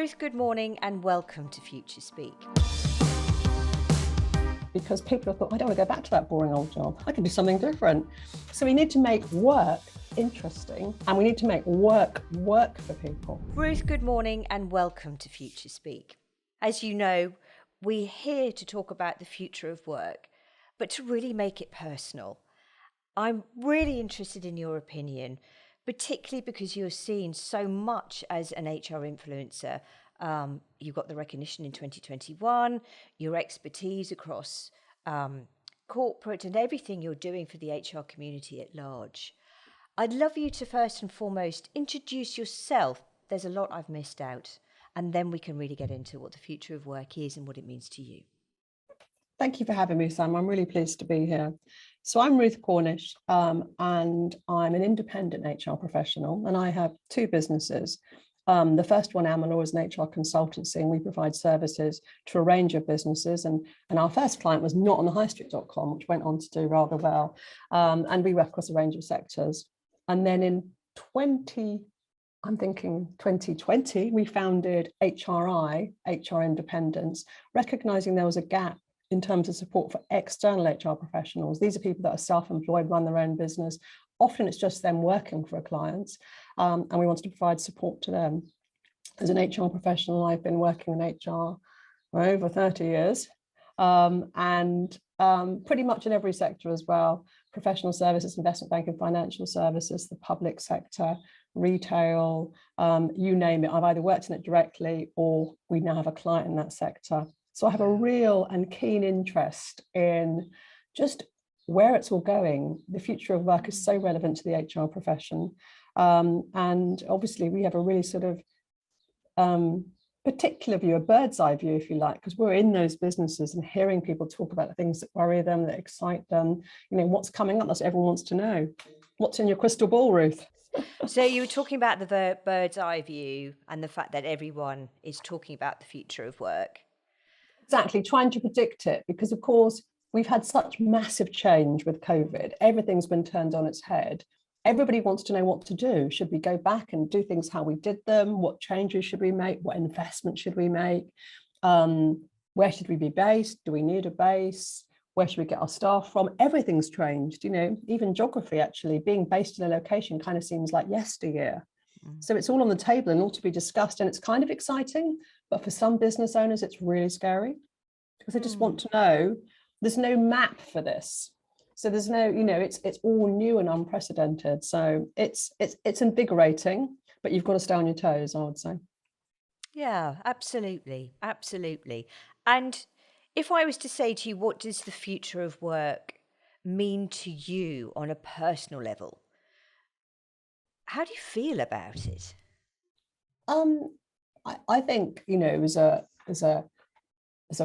Ruth, good morning and welcome to Future Speak. Because people have thought, I don't want to go back to that boring old job. I can do something different. So we need to make work interesting and we need to make work for people. Ruth, good morning and welcome to Future Speak. As you know, we're here to talk about the future of work, but to really make it personal. I'm really interested in your opinion, particularly because you're seen so much as an HR influencer. You got the recognition in 2021, your expertise across corporate and everything you're doing for the HR community at large. I'd love you to first and foremost introduce yourself. There's a lot I've missed out, and then we can really get into what the future of work is and what it means to you. Thank you for having me, Sam. I'm really pleased to be here. So I'm Ruth Cornish, and I'm an independent HR professional, and I have two businesses. The first one, Amelore, is an HR consultancy, and we provide services to a range of businesses. And our first client was not on the highstreet.com, which went on to do rather well. And we work across a range of sectors. And then in 2020, we founded HRI, HR Independence, recognizing there was a gap in terms of support for external HR professionals. These are people that are self-employed, run their own business. Often it's just them working for a client, and we wanted to provide support to them. As an HR professional, I've been working in HR for over 30 years, and pretty much in every sector as well: professional services, investment banking, financial services, the public sector, retail, you name it. I've either worked in it directly or we now have a client in that sector. So I have a real and keen interest in just where it's all going. The future of work is so relevant to the HR profession. And obviously we have a really sort of particular view, a bird's eye view, if you like, because we're in those businesses and hearing people talk about the things that worry them, that excite them, you know, what's coming up. That's what everyone wants to know. What's in your crystal ball, Ruth? So you were talking about the bird's eye view and the fact that everyone is talking about the future of work. Exactly, trying to predict it, because of course we've had such massive change with COVID. Everything's been turned on its head. Everybody wants to know what to do. Should we go back and do things how we did them? What changes should we make? What investment should we make? Where should we be based? Do we need a base? Where should we get our staff from? Everything's changed, you know, even geography. Actually being based in a location kind of seems like yesteryear. So it's all on the table and all to be discussed, and it's kind of exciting, but for some business owners it's really scary because they just want to know. There's no map for this, so there's no, you know, it's all new and unprecedented. So it's invigorating, but you've got to stay on your toes, I would say. Yeah, absolutely, absolutely. And if I was to say to you, what does the future of work mean to you on a personal level? How do you feel about it? I think, you know, as a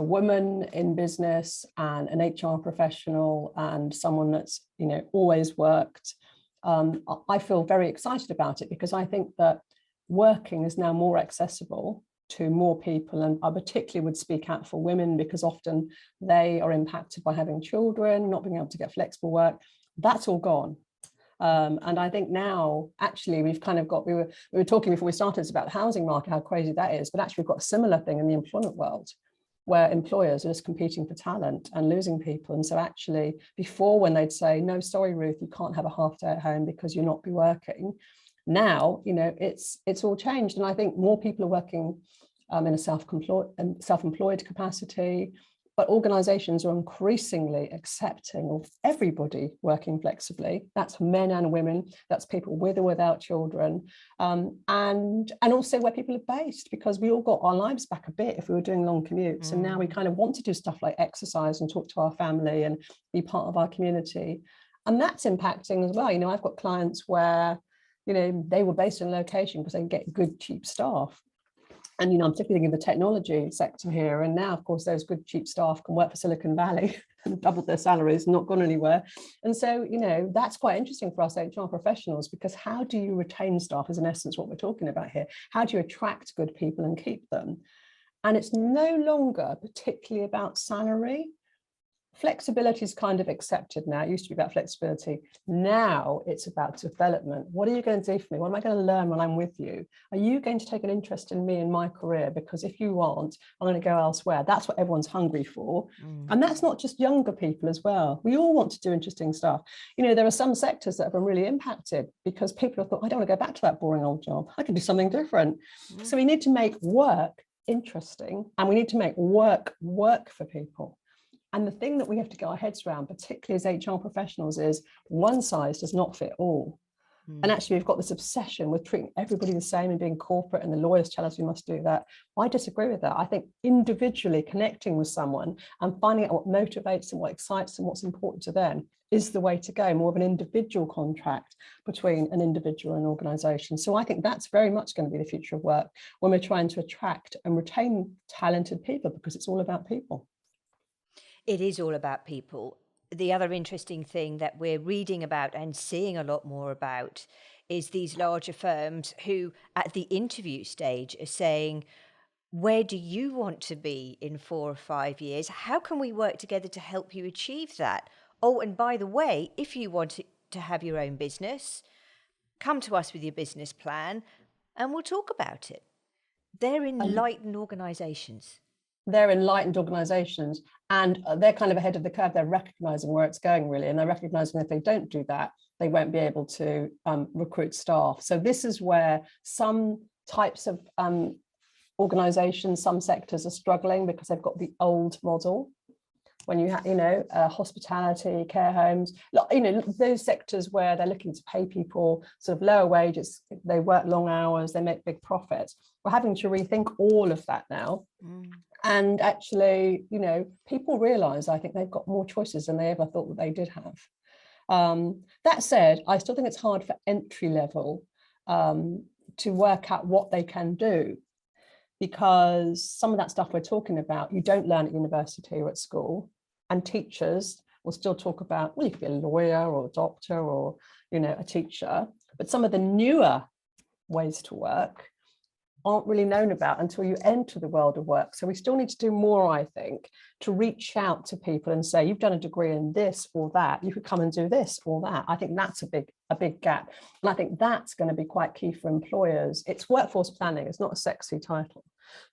woman in business and an HR professional and someone that's, you know, always worked, I feel very excited about it because I think that working is now more accessible to more people, and I particularly would speak out for women because often they are impacted by having children, not being able to get flexible work. That's all gone. And I think now, actually, we've kind of got, we were talking before we started about the housing market, how crazy that is, but actually we've got a similar thing in the employment world where employers are just competing for talent and losing people. And so actually before, when they'd say, no, sorry, Ruth, you can't have a half day at home because you'll not be working. Now, you know, it's all changed. And I think more people are working in a self-employed capacity, but organizations are increasingly accepting of everybody working flexibly. That's men and women, that's people with or without children, and also where people are based, because we all got our lives back a bit if we were doing long commutes. And now we kind of want to do stuff like exercise and talk to our family and be part of our community. And that's impacting as well. You know, I've got clients where, you know, they were based in a location because they can get good, cheap staff. And, you know, I'm particularly thinking of the technology sector here. And now, of course, those good, cheap staff can work for Silicon Valley and doubled their salaries, not gone anywhere. And so, you know, that's quite interesting for us HR professionals, because how do you retain staff is in essence what we're talking about here. How do you attract good people and keep them? And it's no longer particularly about salary. Flexibility is kind of accepted now. It used to be about flexibility. Now it's about development. What are you going to do for me? What am I going to learn when I'm with you? Are you going to take an interest in me and my career? Because if you aren't, I'm going to go elsewhere. That's what everyone's hungry for. And that's not just younger people as well. We all want to do interesting stuff. There are some sectors that have been really impacted because people have thought, I don't want to go back to that boring old job. I can do something different. So we need to make work interesting, and we need to make work for people. And the thing that we have to get our heads around, particularly as HR professionals, is one size does not fit all. And actually, we've got this obsession with treating everybody the same and being corporate, and the lawyers tell us we must do that. I disagree with that. I think individually connecting with someone and finding out what motivates them, what excites them, what's important to them is the way to go, more of an individual contract between an individual and an organisation. So I think that's very much going to be the future of work when we're trying to attract and retain talented people, because it's all about people. It is all about people. The other interesting thing that we're reading about and seeing a lot more about is these larger firms who, at the interview stage, are saying, where do you want to be in 4 or 5 years? How can we work together to help you achieve that? Oh, and by the way, if you want to have your own business, come to us with your business plan and we'll talk about it. They're enlightened organisations. They're enlightened organisations, and they're kind of ahead of the curve. They're recognising where it's going, really, and they're recognising if they don't do that, they won't be able to recruit staff. So this is where some types of organisations, some sectors are struggling because they've got the old model. When you have, hospitality, care homes, those sectors where they're looking to pay people sort of lower wages, they work long hours, they make big profits. We're having to rethink all of that now. And actually, people realise, I think they've got more choices than they ever thought that they did have. That said, I still think it's hard for entry level to work out what they can do, because some of that stuff we're talking about, you don't learn at university or at school, and teachers will still talk about, well, you could be a lawyer or a doctor or, a teacher, but some of the newer ways to work aren't really known about until you enter the world of work. So we still need to do more, I think, to reach out to people and say, you've done a degree in this or that, you could come and do this or that. I think that's a big gap. And I think that's going to be quite key for employers. It's workforce planning. It's not a sexy title,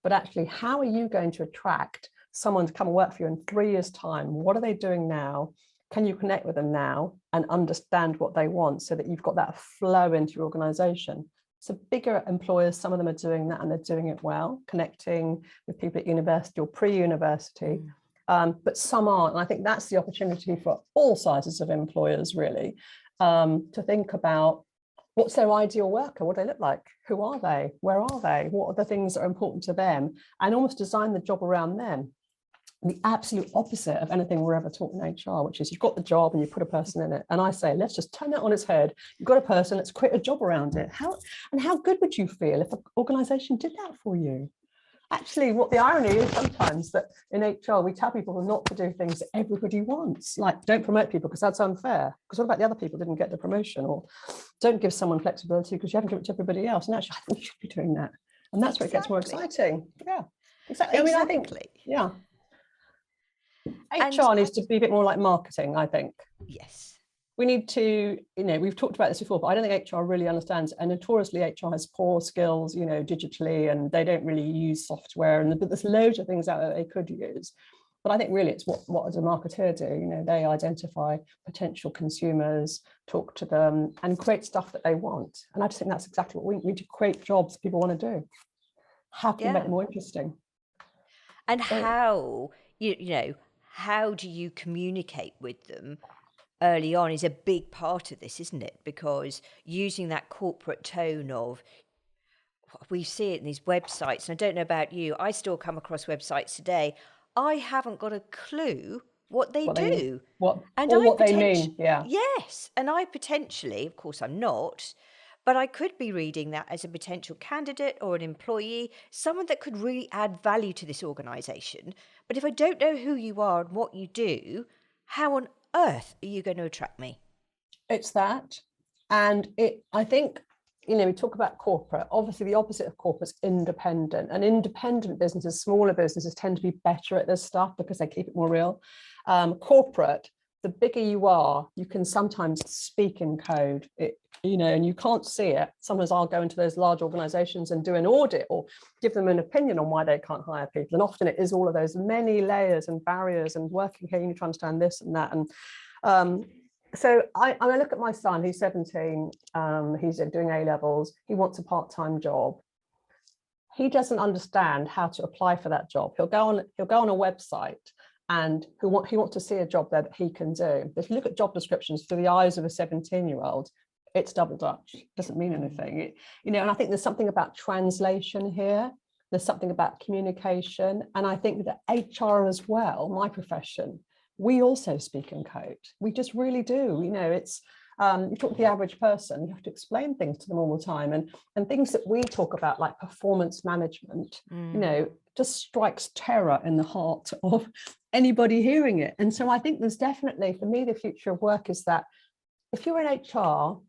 but actually, how are you going to attract someone to come and work for you in 3 years' time? What are they doing now? Can you connect with them now and understand what they want so that you've got that flow into your organisation? So bigger employers, some of them are doing that, and they're doing it well, connecting with people at university or pre-university, but some aren't. And I think that's the opportunity for all sizes of employers, really, to think about what's their ideal worker, what do they look like, who are they, where are they, what are the things that are important to them, and almost design the job around them. The absolute opposite of anything we're ever taught in HR, which is you've got the job and you put a person in it. And I say, let's just turn that on its head. You've got a person, let's create a job around it. How good would you feel if an organisation did that for you? Actually, what the irony is sometimes that in HR, we tell people not to do things that everybody wants, like don't promote people because that's unfair. Because what about the other people who didn't get the promotion? Or don't give someone flexibility because you haven't given it to everybody else. And actually, I think you should be doing that. And that's where it gets more exciting. Yeah, exactly. I mean, I think, yeah. HR needs to be a bit more like marketing, I think. Yes. We need to, we've talked about this before, but I don't think HR really understands. And notoriously, HR has poor skills, digitally, and they don't really use software. But there's loads of things out there they could use. But I think really it's what does a marketer do? They identify potential consumers, talk to them, and create stuff that they want. And I just think that's exactly what we need to create jobs people want to do. How can we make them more interesting? And how, how do you communicate with them early on is a big part of this, isn't it? Because using that corporate tone of, we see it in these websites, and I don't know about you, I still come across websites today, I haven't got a clue what they do. What they mean, yeah. Yes, and I potentially, of course I'm not, but I could be reading that as a potential candidate or an employee, someone that could really add value to this organisation. But if I don't know who you are and what you do, how on earth are you going to attract me? It's that. And I think we talk about corporate. Obviously, the opposite of corporate is independent. And independent businesses, smaller businesses, tend to be better at this stuff because they keep it more real. Corporate, the bigger you are, you can sometimes speak in code, and you can't see it. Sometimes I'll go into those large organizations and do an audit or give them an opinion on why they can't hire people. And often it is all of those many layers and barriers and working here, you need to understand this and that. And so I look at my son, he's 17, he's doing A-levels, he wants a part-time job. He doesn't understand how to apply for that job. He'll go on a website and he wants to see a job there that he can do. But if you look at job descriptions through the eyes of a 17-year-old, it's double Dutch, it doesn't mean anything. And I think there's something about translation here. There's something about communication. And I think that HR as well, my profession, we also speak in code. We just really do. It's you talk to the average person, you have to explain things to them all the time. And things that we talk about, like performance management, just strikes terror in the heart of anybody hearing it. And so I think there's definitely, for me, the future of work is that if you're in HR,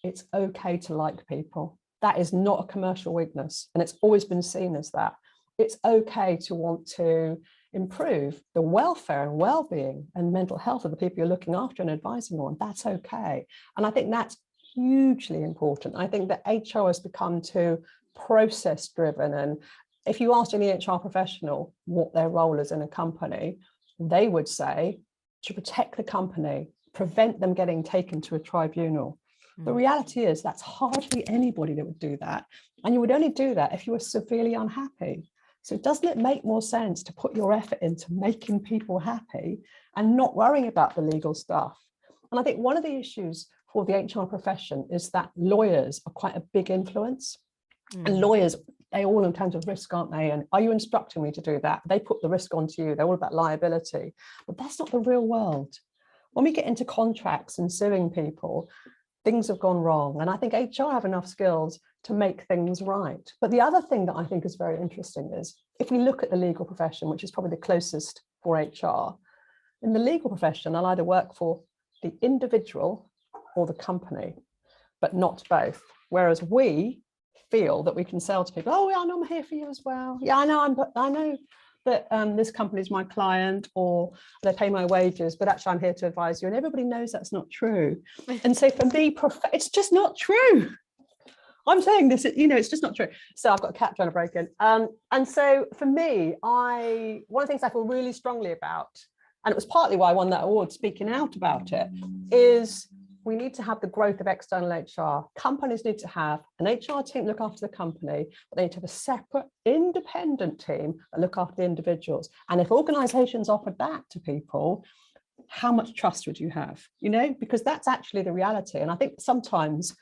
it's okay to like people. That is not a commercial weakness. And it's always been seen as that. It's okay to want to improve the welfare and well-being and mental health of the people you're looking after and advising on. That's okay. And I think that's hugely important. I think that HR has become too process driven. And if you asked any HR professional what their role is in a company, they would say to protect the company, prevent them getting taken to a tribunal. The reality is that's hardly anybody that would do that. And you would only do that if you were severely unhappy. So doesn't it make more sense to put your effort into making people happy and not worrying about the legal stuff? And I think one of the issues for the HR profession is that lawyers are quite a big influence. And lawyers, they all in terms of risk, aren't they? And are you instructing me to do that? They put the risk onto you. They're all about liability. But that's not the real world. When we get into contracts and suing people, things have gone wrong. And I think HR have enough skills to make things right. But the other thing that I think is very interesting is if we look at the legal profession, which is probably the closest for HR, in the legal profession, I'll either work for the individual or the company, but not both. Whereas we feel that we can sell to people, oh, yeah, I'm here for you as well. Yeah, I know that this company is my client or they pay my wages, but actually I'm here to advise you. And everybody knows that's not true. And so for me, it's just not true. I'm saying this, it's just not true. So I've got a cat trying to break in. And so for me, one of the things I feel really strongly about, and it was partly why I won that award speaking out about it, is we need to have the growth of external HR. Companies need to have an HR team look after the company, but they need to have a separate independent team that look after the individuals. And if organizations offered that to people, how much trust would you have? Because that's actually the reality. And I think sometimes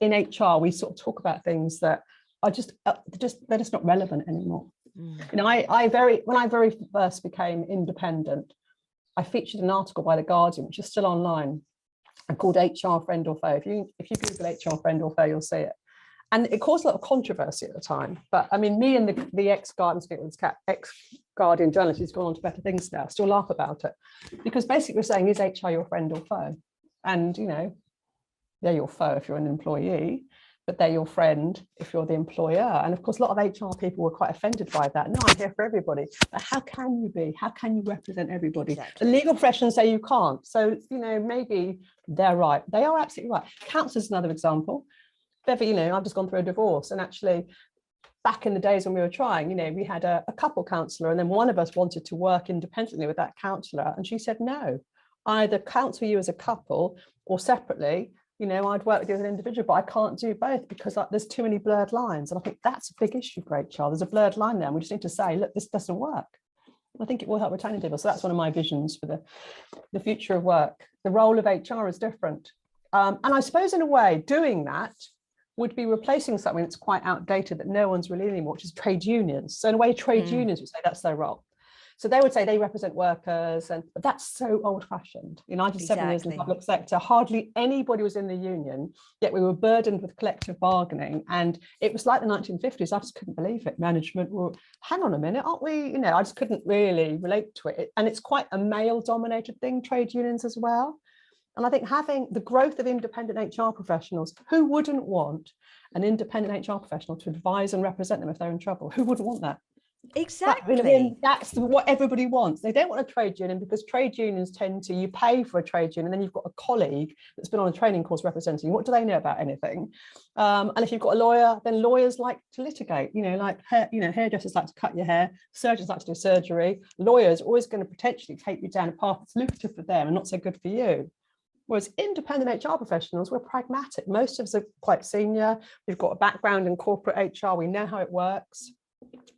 in HR, we sort of talk about things that are they're just not relevant anymore. When I very first became independent, I featured an article by The Guardian, which is still online, called HR Friend or Foe. If you Google HR Friend or Foe, you'll see it. And it caused a lot of controversy at the time. But I mean, me and the ex-Guardian journalist who's gone on to better things now still laugh about it. Because basically we're saying, is HR your friend or foe? And, they're your foe if you're an employee, but they're your friend if you're the employer. And of course, a lot of HR people were quite offended by that. No, I'm here for everybody. But how can you be? How can you represent everybody? Exactly. The legal profession say you can't. So, maybe they're right. They are absolutely right. Counsellors is another example. I've just gone through a divorce, and actually back in the days when we were trying, we had a couple counsellor, and then one of us wanted to work independently with that counsellor. And she said, no, either counsel you as a couple or separately. I'd work with you as an individual, but I can't do both because there's too many blurred lines. And I think that's a big issue for HR. There's a blurred line there. And we just need to say, look, this doesn't work. I think it will help retaining people. So that's one of my visions for the future of work. The role of HR is different. And I suppose in a way, doing that would be replacing something that's quite outdated that no one's really anymore, which is trade unions. So in a way, trade unions would say that's their role. So they would say they represent workers, but that's so old-fashioned. I did 7 years in the public sector. Hardly anybody was in the union, yet we were burdened with collective bargaining. And it was like the 1950s. I just couldn't believe it. Management were, hang on a minute, aren't we? I just couldn't really relate to it. And it's quite a male-dominated thing, trade unions as well. And I think having the growth of independent HR professionals, who wouldn't want an independent HR professional to advise and represent them if they're in trouble? Who wouldn't want that? Exactly. That's what everybody wants. They don't want a trade union because trade unions tend to, you pay for a trade union and then you've got a colleague that's been on a training course representing you. What do they know about anything? And if you've got a lawyer, then lawyers like to litigate, hairdressers like to cut your hair, surgeons like to do surgery. Lawyers are always going to potentially take you down a path that's lucrative for them and not so good for you. Whereas independent HR professionals, we're pragmatic. Most of us are quite senior. We've got a background in corporate HR. We know how it works.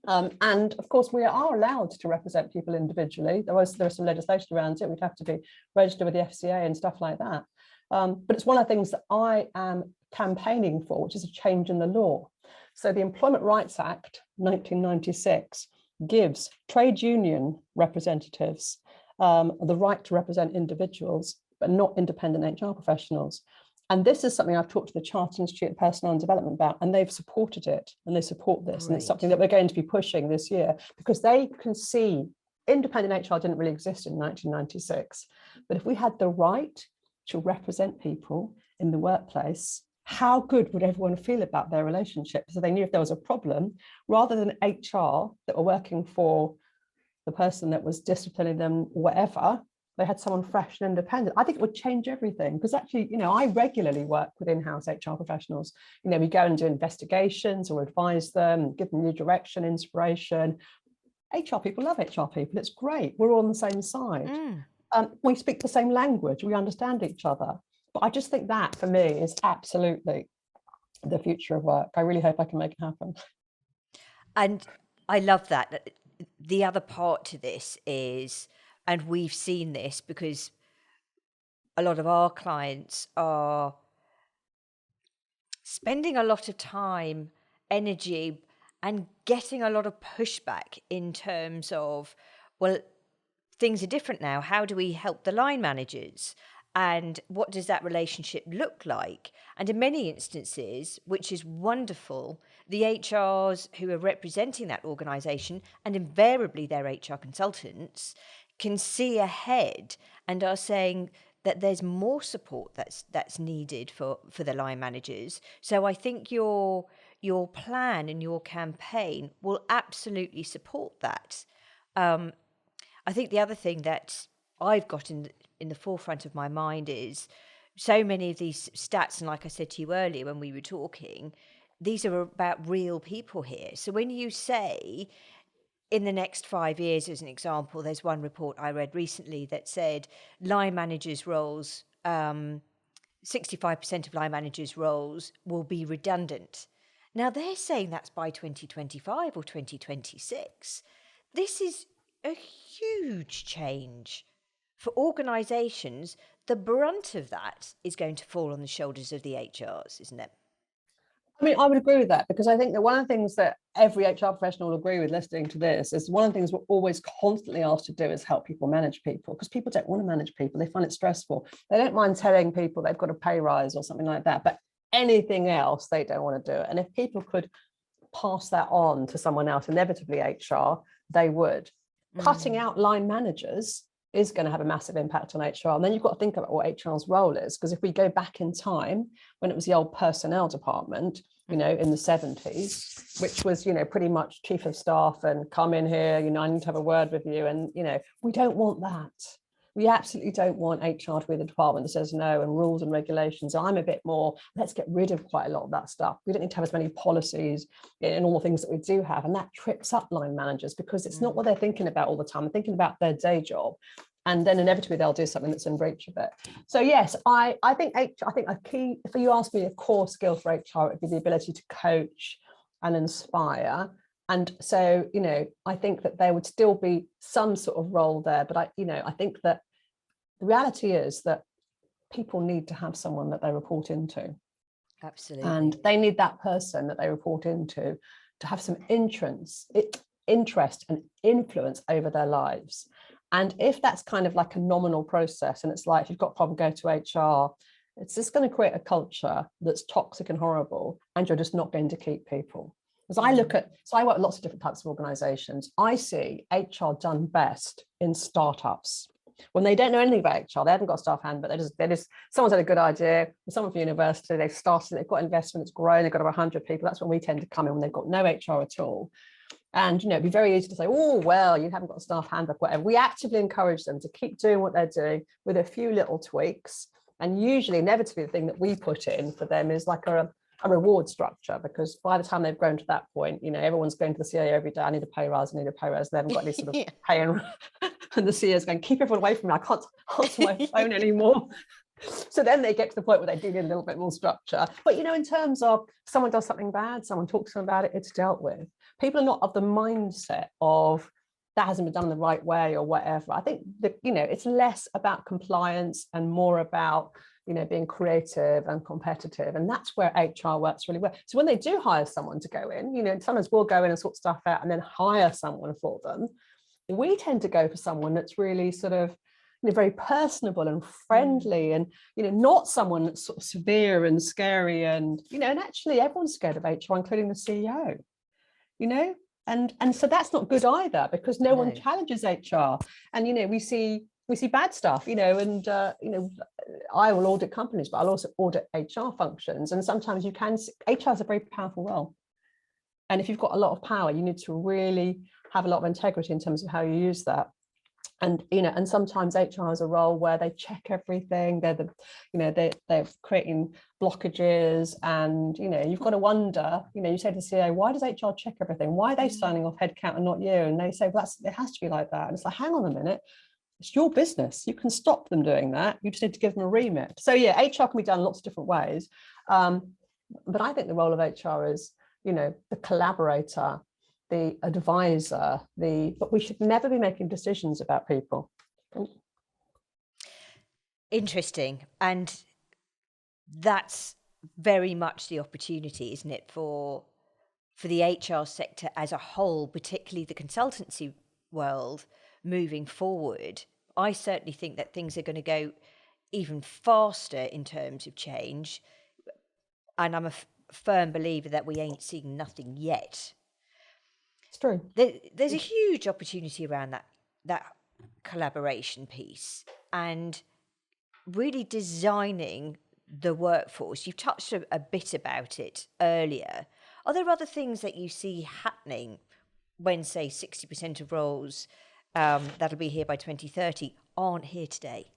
And of course, we are allowed to represent people individually. There is some legislation around it. We'd have to be registered with the FCA and stuff like that. But it's one of the things that I am campaigning for, which is a change in the law. So the Employment Rights Act 1996 gives trade union representatives the right to represent individuals, but not independent HR professionals. And this is something I've talked to the Chartered Institute of Personnel and Development about, and they've supported it, and they support this. Great. And it's something that we're going to be pushing this year because they can see independent HR didn't really exist in 1996. But if we had the right to represent people in the workplace, how good would everyone feel about their relationship? So they knew if there was a problem, rather than HR that were working for the person that was disciplining them, whatever, they had someone fresh and independent. I think it would change everything because actually, I regularly work with in-house HR professionals. We go and do investigations or advise them, give them new direction, inspiration. HR people love HR people. It's great. We're all on the same side. We speak the same language. We understand each other. But I just think that for me is absolutely the future of work. I really hope I can make it happen. And I love that. The other part to this is, and we've seen this because a lot of our clients are spending a lot of time, energy, and getting a lot of pushback in terms of, well, things are different now. How do we help the line managers? And what does that relationship look like? And in many instances, which is wonderful, the HRs who are representing that organisation, and invariably their HR consultants, can see ahead and are saying that there's more support that's needed for the line managers. So I think your plan and your campaign will absolutely support that. I think the other thing that I've got in the forefront of my mind is so many of these stats, and like I said to you earlier when we were talking, these are about real people here. So when you say in the next 5 years, as an example, there's one report I read recently that said line managers' roles, 65% of line managers' roles will be redundant. Now, they're saying that's by 2025 or 2026. This is a huge change. For organisations, the brunt of that is going to fall on the shoulders of the HRs, isn't it? I mean, I would agree with that because I think that one of the things that every HR professional will agree with listening to this is one of the things we're always constantly asked to do is help people manage people because people don't want to manage people. They find it stressful. They don't mind telling people they've got a pay rise or something like that, but anything else, they don't want to do it. And if people could pass that on to someone else, inevitably HR, they would. Cutting out line managers is going to have a massive impact on HR. And then you've got to think about what HR's role is, because if we go back in time, when it was the old personnel department, in the 70s, which was, pretty much chief of staff and come in here, I need to have a word with you. And, we don't want that. We absolutely don't want HR to be the department that says no and rules and regulations. I'm a bit more, let's get rid of quite a lot of that stuff. We don't need to have as many policies in all the things that we do have. And that trips up line managers because it's not what they're thinking about all the time. They're thinking about their day job. And then inevitably they'll do something that's in breach of it. So yes, I think a key, if you ask me a core skill for HR, it would be the ability to coach and inspire. And so, I think that there would still be some sort of role there, but I think that the reality is that people need to have someone that they report into. Absolutely. And they need that person that they report into to have some interest and influence over their lives. And if that's kind of like a nominal process, and it's like, if you've got a problem, go to HR, it's just going to create a culture that's toxic and horrible, and you're just not going to keep people. As I work with lots of different types of organizations. I see HR done best in startups. when they don't know anything about HR, they haven't got a staff handbook, they're just someone's had a good idea, someone from university, they've started, they've got investment, it's grown, they've got over 100 people. That's when we tend to come in, when they've got no HR at all. And, it'd be very easy to say, oh, well, you haven't got a staff handbook, whatever. We actively encourage them to keep doing what they're doing with a few little tweaks. And usually, inevitably, the thing that we put in for them is like a reward structure, because by the time they've grown to that point, everyone's going to the CEO every day, I need a pay rise, I need a pay rise. They haven't got any sort of pay. And the CEO's going, keep everyone away from me, I can't answer my phone anymore. So then they get to the point where they do need a little bit more structure. But, in terms of someone does something bad, someone talks to them about it, it's dealt with. People are not of the mindset of that hasn't been done the right way or whatever. I think that, it's less about compliance and more about, being creative and competitive. And that's where HR works really well. So when they do hire someone to go in, sometimes we'll go in and sort stuff out and then hire someone for them. We tend to go for someone that's really sort of, very personable and friendly, and not someone that's sort of severe and scary, and and actually everyone's scared of HR, including the CEO, and so that's not good either, because no one challenges HR. And we see bad stuff, and I will audit companies, but I'll also audit HR functions, and sometimes HR is a very powerful role, and if you've got a lot of power, you need to really have a lot of integrity in terms of how you use that. And and sometimes HR is a role where they check everything. They're creating blockages, and you've got to wonder. You say to the CEO, why does HR check everything? Why are they signing off headcount and not you? And they say, well, it has to be like that. And it's like, hang on a minute, it's your business. You can stop them doing that. You just need to give them a remit. So yeah, HR can be done lots of different ways. But I think the role of HR is, the collaborator, the advisor, but we should never be making decisions about people. Interesting. And that's very much the opportunity, isn't it, for the HR sector as a whole, particularly the consultancy world moving forward. I certainly think that things are going to go even faster in terms of change. And I'm a firm believer that we ain't seeing nothing yet. It's true. There's a huge opportunity around that collaboration piece and really designing the workforce. You touched a bit about it earlier. Are there other things that you see happening when, say, 60% of roles that'll be here by 2030 aren't here today?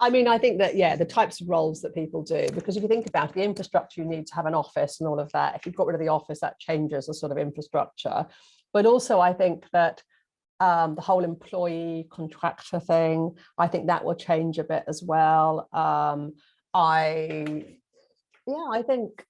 I mean, I think that, the types of roles that people do, because if you think about the infrastructure, you need to have an office and all of that. If you've got rid of the office, that changes the sort of infrastructure. But also, I think that the whole employee contractor thing, I think that will change a bit as well. I think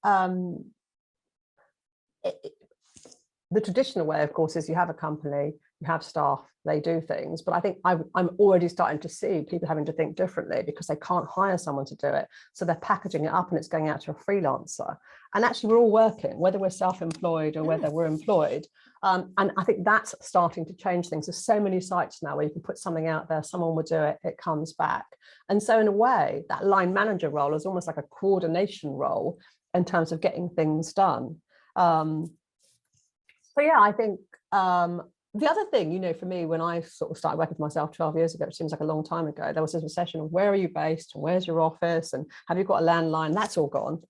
the traditional way, of course, is you have a company, you have staff, they do things. But I think I'm already starting to see people having to think differently, because they can't hire someone to do it. So they're packaging it up and it's going out to a freelancer. And actually, we're all working, whether we're self-employed or whether we're employed. And I think that's starting to change things. There's so many sites now where you can put something out there, someone will do it, it comes back. And so in a way, that line manager role is almost like a coordination role in terms of getting things done. So yeah, I think the other thing, for me, when I sort of started working for myself 12 years ago, it seems like a long time ago, there was this recession of where are you based and where's your office and have you got a landline? That's all gone.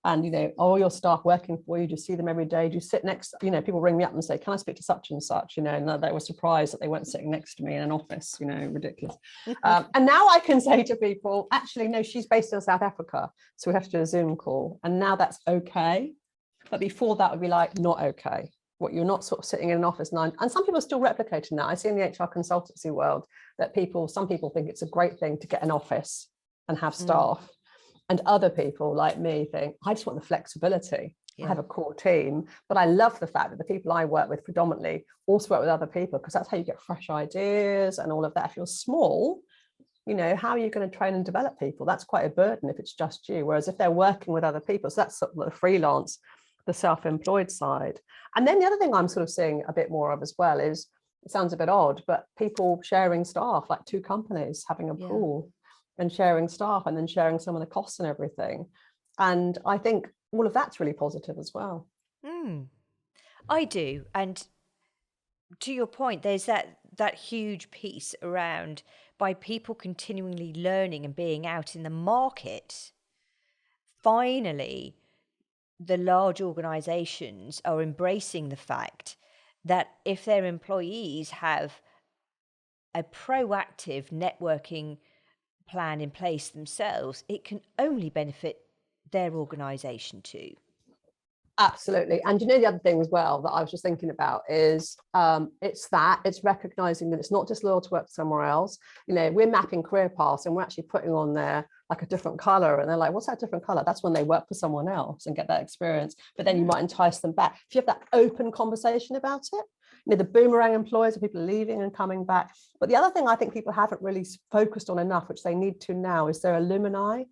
And, all your staff working for you, do you see them every day? Do you sit next, people ring me up and say, can I speak to such and such? And they were surprised that they weren't sitting next to me in an office, ridiculous. And now I can say to people, actually, no, she's based in South Africa. So we have to do a Zoom call. And now that's okay. But before that would be like, not okay. What you're not sort of sitting in an office 9, and some people are still replicating that. I see in the HR consultancy world that some people think it's a great thing to get an office and have staff. And other people like me think, I just want the flexibility. I have a core team, but I love the fact that the people I work with predominantly also work with other people, because that's how you get fresh ideas and all of that. If you're small, how are you going to train and develop people? That's quite a burden if it's just you. Whereas if they're working with other people, so that's sort of the freelance, the self-employed side. And then the other thing I'm sort of seeing a bit more of as well is, it sounds a bit odd, but people sharing staff, like 2 companies having a pool and sharing staff and then sharing some of the costs and everything. And I think all of that's really positive as well. I do. And to your point, there's that that huge piece around, by people continually learning and being out in the market, finally the large organizations are embracing the fact that if their employees have a proactive networking plan in place themselves, it can only benefit their organization too. Absolutely. And you know, the other thing as well that I was just thinking about is it's recognizing that it's not just loyal to work somewhere else. You know, we're mapping career paths and we're actually putting on there like a different color, and they're like, what's that different color? That's when they work for someone else and get that experience. But then you might entice them back if you have that open conversation about it. You know, the boomerang employers are people leaving and coming back. But the other thing I think people haven't really focused on enough, which they need to now, is their alumni,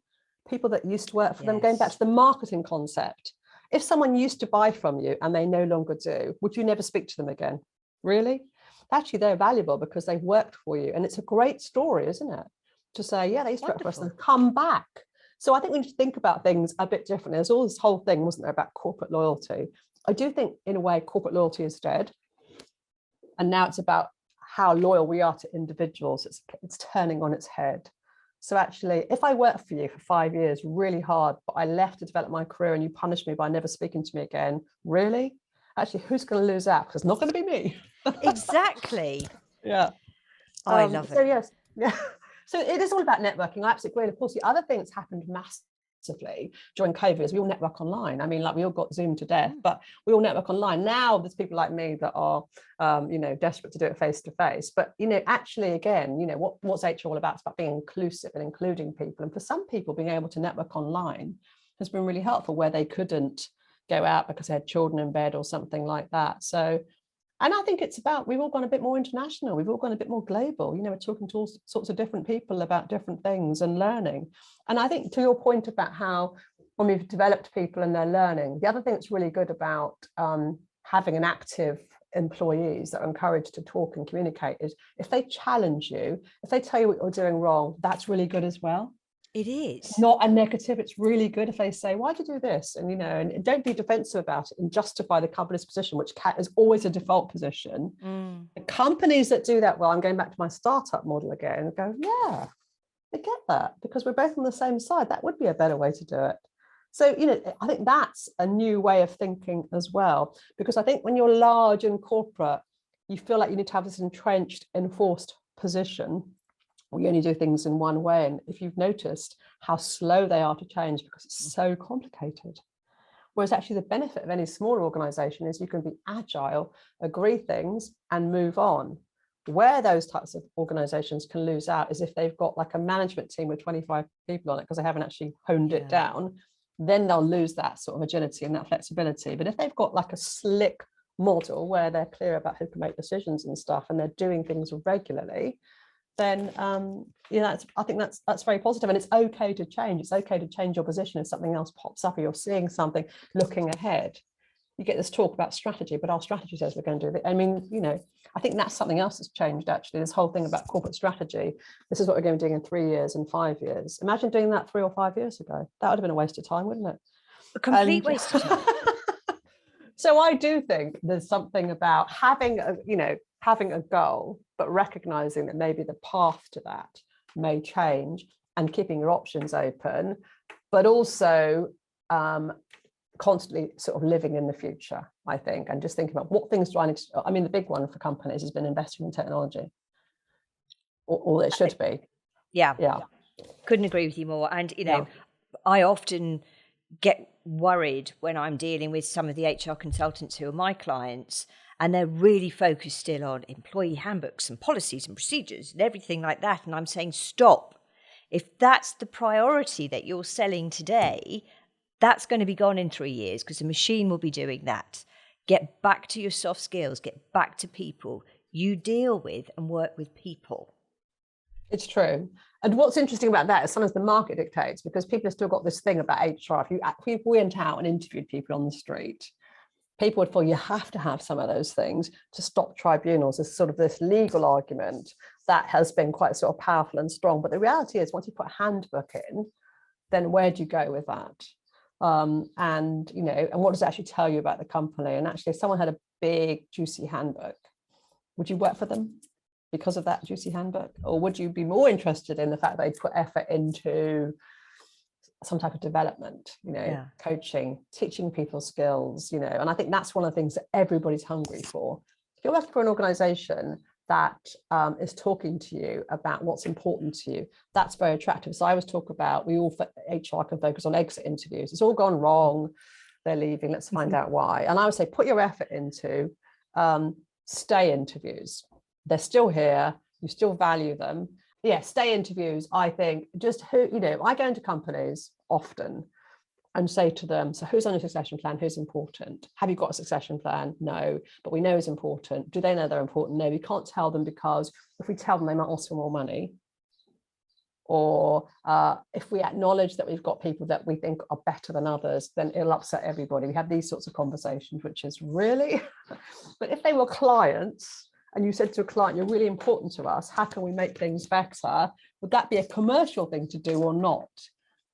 people that used to work for them. Going back to the marketing concept, if someone used to buy from you and they no longer do, would you never speak to them again? Really? Actually, they're valuable because they've worked for you. And it's a great story, isn't it? To say, yeah, they used to work for us and come back. So I think we need to think about things a bit differently. There's all this whole thing, wasn't there, about corporate loyalty. I do think, in a way, corporate loyalty is dead. And now it's about how loyal we are to individuals. It's turning on its head. So actually, if I worked for you for 5 years, really hard, but I left to develop my career and you punished me by never speaking to me again, really? Actually, who's going to lose out? Because it's not going to be me. Exactly. Yeah. I love it. So yes, yeah. So it is all about networking. I absolutely agree. Of course, the other thing that's happened massively during COVID is we all network online. I mean, like we all got Zoom to death, but we all network online. Now there's people like me that are, you know, desperate to do it face to face. But, you know, actually, again, you know, what's HR all about? It's about being inclusive and including people. And for some people, being able to network online has been really helpful where they couldn't go out because they had children in bed or something like that. So, and I think it's about, we've all gone a bit more international. We've all gone a bit more global. You know, we're talking to all sorts of different people about different things and learning. And I think to your point about how when we've developed people and they're learning, the other thing that's really good about having an active employees that are encouraged to talk and communicate is if they challenge you, if they tell you what you're doing wrong, that's really good as well. It is. It's not a negative. It's really good if they say, why'd you do this? And, you know, and don't be defensive about it and justify the company's position, which is always a default position. The companies that do that well, I'm going back to my startup model again, and go, yeah, I get that, because we're both on the same side. That would be a better way to do it. So, you know, I think that's a new way of thinking as well, because I think when you're large and corporate, you feel like you need to have this entrenched, enforced position. We only do things in one way. And if you've noticed how slow they are to change because it's so complicated. Whereas actually the benefit of any smaller organization is you can be agile, agree things and move on. Where those types of organizations can lose out is if they've got like a management team with 25 people on it because they haven't actually honed it down, then they'll lose that sort of agility and that flexibility. But if they've got like a slick model where they're clear about who can make decisions and stuff and they're doing things regularly, then you know, I think that's very positive. And it's okay to change. It's okay to change your position if something else pops up or you're seeing something looking ahead. You get this talk about strategy, but our strategy says we're going to do it. I mean, you know, I think that's something else that's changed actually, this whole thing about corporate strategy. This is what we're going to be doing in 3 years and 5 years. Imagine doing that 3 or 5 years ago. That would have been a waste of time, wouldn't it? A complete waste of time. So I do think there's something about having a goal, but recognizing that maybe the path to that may change and keeping your options open, but also constantly sort of living in the future, I think, and just thinking about what things do I need to, I mean, the big one for companies has been investing in technology, or it should be. Yeah. Yeah. Couldn't agree with you more. And, you know, I often get worried when I'm dealing with some of the HR consultants who are my clients, and they're really focused still on employee handbooks and policies and procedures and everything like that. And I'm saying, stop. If that's the priority that you're selling today, that's going to be gone in 3 years because the machine will be doing that. Get back to your soft skills, get back to people. You deal with and work with people. It's true. And what's interesting about that is sometimes the market dictates, because people have still got this thing about HR. If we went out and interviewed people on the street, people would feel you have to have some of those things to stop tribunals. There's sort of this legal argument that has been quite sort of powerful and strong. But the reality is, once you put a handbook in, then where do you go with that? And, you know, and what does it actually tell you about the company? And actually, if someone had a big, juicy handbook, would you work for them? because of that juicy handbook? Or would you be more interested in the fact they put effort into some type of development, coaching, teaching people skills, and I think that's one of the things that everybody's hungry for. If you're working for an organization that is talking to you about what's important to you, that's very attractive. So I always talk about, HR can focus on exit interviews. It's all gone wrong. They're leaving. Let's find out why. And I would say, put your effort into stay interviews. They're still here. You still value them. Yeah, stay interviews. I think just I go into companies often and say to them, so who's on your succession plan? Who's important? Have you got a succession plan? No, but we know it's important. Do they know they're important? No, we can't tell them, because if we tell them, they might ask for more money. Or if we acknowledge that we've got people that we think are better than others, then it'll upset everybody. We have these sorts of conversations, which is really, but if they were clients and you said to a client, you're really important to us, how can we make things better? Would that be a commercial thing to do or not?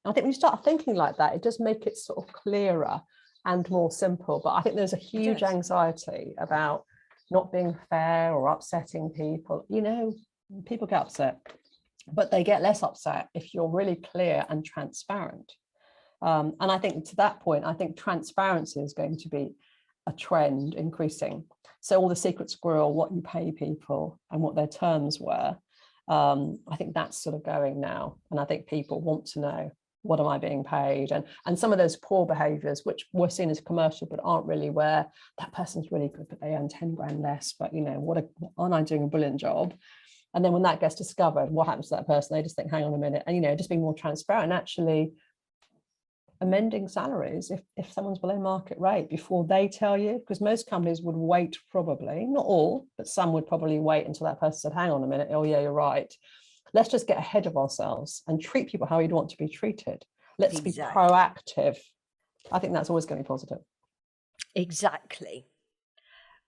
And I think when you start thinking like that, it does make it sort of clearer and more simple. But I think there's a huge anxiety about not being fair or upsetting people. People get upset, but they get less upset if you're really clear and transparent. And I think to that point, I think transparency is going to be a trend increasing. So all the secret squirrel, what you pay people and what their terms were, I think that's sort of going now. And I think people want to know, what am I being paid? And some of those poor behaviors, which were seen as commercial, but aren't really, where that person's really good, but they earn 10 grand less, but aren't I doing a brilliant job? And then when that gets discovered, what happens to that person? They just think, hang on a minute, and just being more transparent, actually amending salaries if someone's below market rate before they tell you, because most companies would wait, probably, not all, but some would probably wait until that person said, hang on a minute, oh yeah, you're right. Let's just get ahead of ourselves and treat people how you'd want to be treated. Let's be proactive. I think that's always going to be positive. Exactly.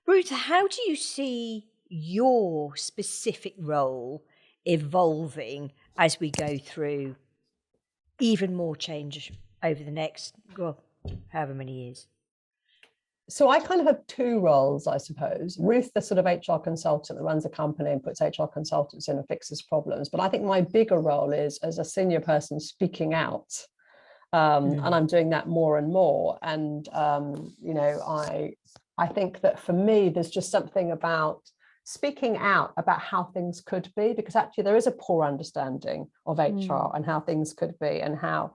Ruth, how do you see your specific role evolving as we go through even more change over the next, however many years? So I kind of have two roles, I suppose. Ruth, the sort of HR consultant that runs a company and puts HR consultants in and fixes problems. But I think my bigger role is as a senior person speaking out. And I'm doing that more and more. And, I think that for me, there's just something about speaking out about how things could be, because actually there is a poor understanding of HR and how things could be, and how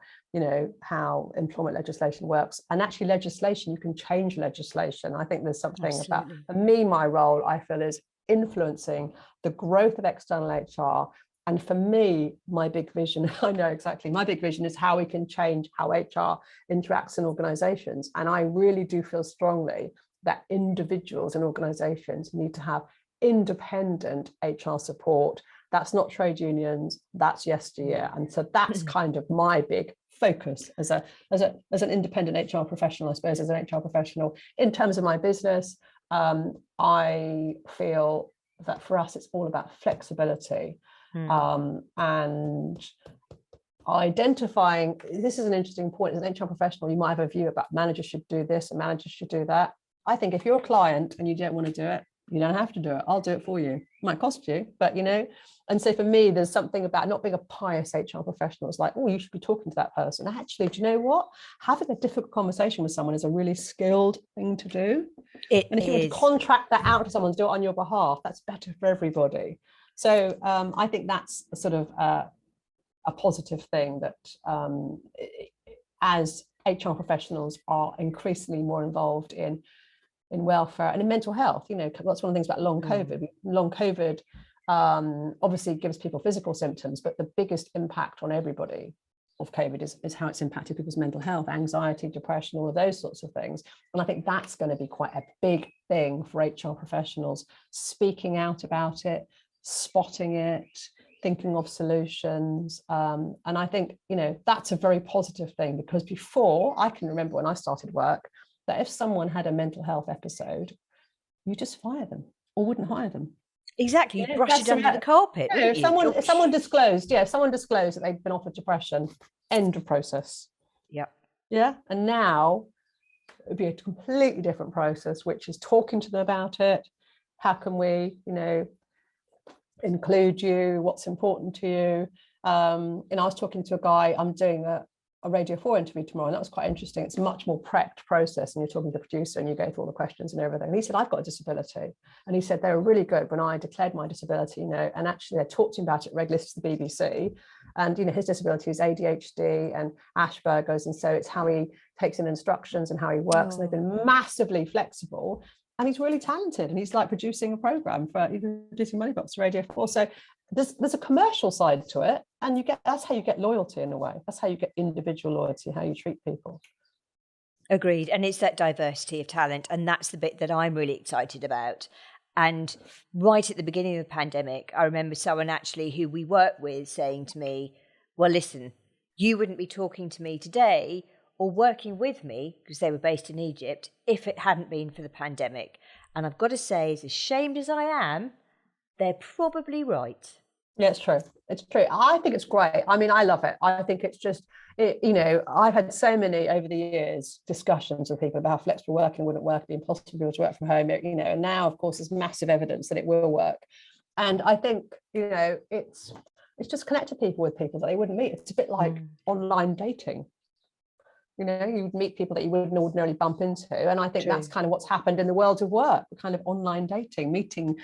employment legislation works. And actually legislation, you can change legislation. I think there's something about, for me, my role, I feel, is influencing the growth of external HR. And for me, my big vision, I know exactly, my big vision is how we can change how HR interacts in organizations. And I really do feel strongly that individuals and organizations need to have independent HR support. That's not trade unions, that's yesteryear. And so that's kind of my big focus as an independent HR professional, I suppose, as an HR professional. In terms of my business, I feel that for us, it's all about flexibility. And identifying, this is an interesting point, as an HR professional, you might have a view about managers should do this and managers should do that. I think if you're a client and you don't want to do it, you don't have to do it. I'll do it for you. It might cost you, but and so for me, there's something about not being a pious HR professional. It's like, oh, you should be talking to that person. Actually, do you know what? Having a difficult conversation with someone is a really skilled thing to do. And if you were to contract that out to someone to do it on your behalf, that's better for everybody. So I think that's sort of a positive thing, that as HR professionals are increasingly more involved in welfare and in mental health. That's one of the things about long COVID. Long COVID obviously gives people physical symptoms, but the biggest impact on everybody of COVID is how it's impacted people's mental health, anxiety, depression, all of those sorts of things. And I think that's going to be quite a big thing for HR professionals, speaking out about it, spotting it, thinking of solutions. And I think, that's a very positive thing, because before, I can remember when I started work, that if someone had a mental health episode, you just fire them or wouldn't hire them. Exactly, you brush it under the carpet. If someone disclosed that they'd been offered depression, end of process. Yeah. And now it would be a completely different process, which is talking to them about it. How can we, include you, what's important to you. And I was talking to a guy, I'm doing a Radio 4 interview tomorrow, and that was quite interesting. It's a much more prepped process, and you're talking to the producer and you go through all the questions and everything. And he said, I've got a disability. And he said they were really good when I declared my disability, and actually they talked to him about it regularly to the BBC. And, his disability is ADHD and Asperger's. And so it's how he takes in instructions and how he works. And they've been massively flexible. And he's really talented, and he's like producing a program for producing Money Box Radio 4. So there's a commercial side to it, and that's how you get loyalty in a way. That's how you get individual loyalty, how you treat people. Agreed. And it's that diversity of talent, and that's the bit that I'm really excited about. And right at the beginning of the pandemic, I remember someone actually who we work with saying to me, well, listen, you wouldn't be talking to me today or working with me, because they were based in Egypt, if it hadn't been for the pandemic. And I've got to say, as ashamed as I am, they're probably right. Yeah, it's true. It's true. I think it's great. I mean, I love it. I think it's just, I've had so many over the years discussions with people about how flexible working wouldn't work, being possible to work from home, and now, of course, there's massive evidence that it will work. And I think, it's just connected people with people that they wouldn't meet. It's a bit like online dating. You would meet people that you wouldn't ordinarily bump into. And I think that's kind of what's happened in the world of work, kind of online dating, meeting,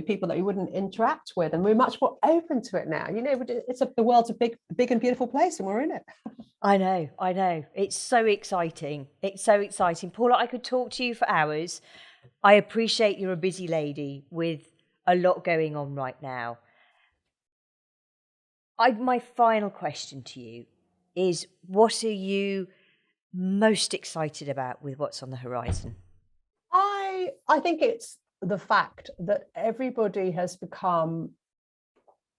people that you wouldn't interact with. And we're much more open to it now. The world's a big and beautiful place, and we're in it. I know. It's so exciting. Paula, I could talk to you for hours. I appreciate you're a busy lady with a lot going on right now. My final question to you is, what are you most excited about with what's on the horizon? I think it's the fact that everybody has become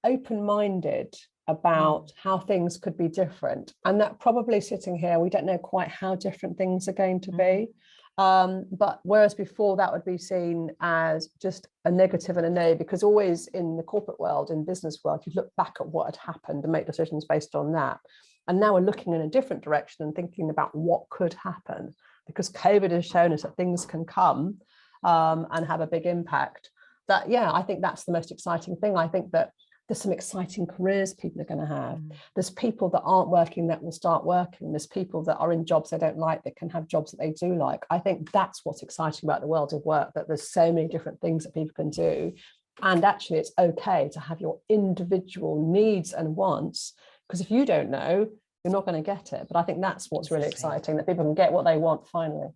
open-minded about how things could be different, and that probably sitting here, we don't know quite how different things are going to be. But whereas before that would be seen as just a negative and a no, because always in the corporate world, in business world, you look back at what had happened and make decisions based on that. And now we're looking in a different direction and thinking about what could happen, because COVID has shown us that things can come and have a big impact. I think that's the most exciting thing. I think that there's some exciting careers people are going to have. There's people that aren't working that will start working. There's people that are in jobs they don't like that can have jobs that they do like. I think that's what's exciting about the world of work, that there's so many different things that people can do. And actually, it's okay to have your individual needs and wants, because if you don't know, you're not going to get it. But I think that's what's really exciting, that people can get what they want finally.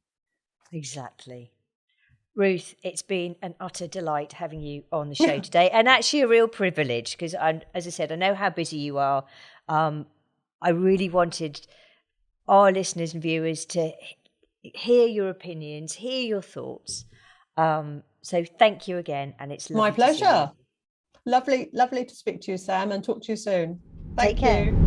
Exactly. Ruth, it's been an utter delight having you on the show today, and actually a real privilege, because, as I said, I know how busy you are. I really wanted our listeners and viewers to hear your opinions, hear your thoughts. So thank you again, and it's lovely. My pleasure. Lovely to speak to you, Sam, and talk to you soon. Take care.